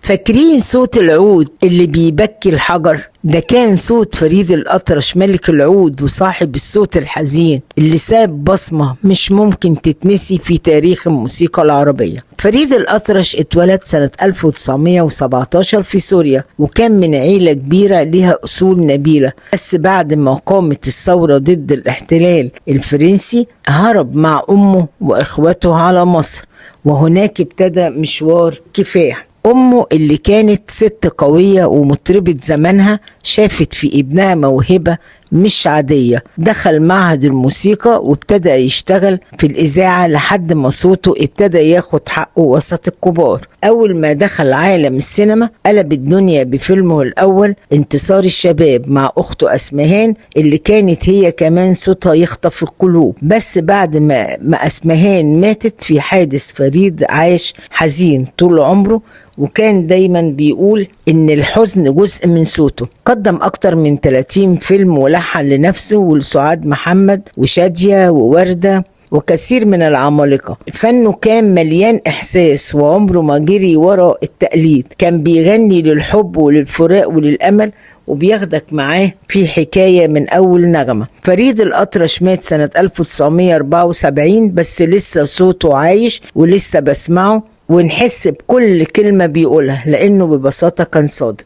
فاكرين صوت العود اللي بيبكي الحجر؟ ده كان صوت فريد الأطرش ملك العود وصاحب الصوت الحزين اللي ساب بصمة مش ممكن تتنسي في تاريخ الموسيقى العربية. فريد الأطرش اتولد سنة 1917 في سوريا، وكان من عيلة كبيرة لها أصول نبيلة، بس بعد ما قامت الثورة ضد الاحتلال الفرنسي هرب مع أمه وإخوته على مصر، وهناك ابتدى مشوار كفاح. أمه اللي كانت ست قوية ومطربة زمانها شافت في ابنها موهبة مش عادية، دخل معهد الموسيقى وابتدى يشتغل في الإذاعة لحد ما صوته ابتدى ياخد حقه وسط الكبار. أول ما دخل عالم السينما قلب الدنيا بفيلمه الأول انتصار الشباب مع أخته أسمهان اللي كانت هي كمان صوتها يخطف القلوب. بس بعد ما أسمهان ماتت في حادث، فريد عاش حزين طول عمره، وكان دايما بيقول إن الحزن جزء من صوته. قدم أكتر من 30 فيلم ولحن لنفسه ولسعاد محمد وشادية ووردة وكثير من العمالقة. فنه كان مليان إحساس وعمره ما جري ورا التقليد، كان بيغني للحب وللفراق وللأمل وبياخدك معاه في حكاية من أول نغمة. فريد الأطرش مات سنة 1974، بس لسه صوته عايش ولسه بسمعه ونحس بكل كلمة بيقولها لأنه ببساطة كان صادق.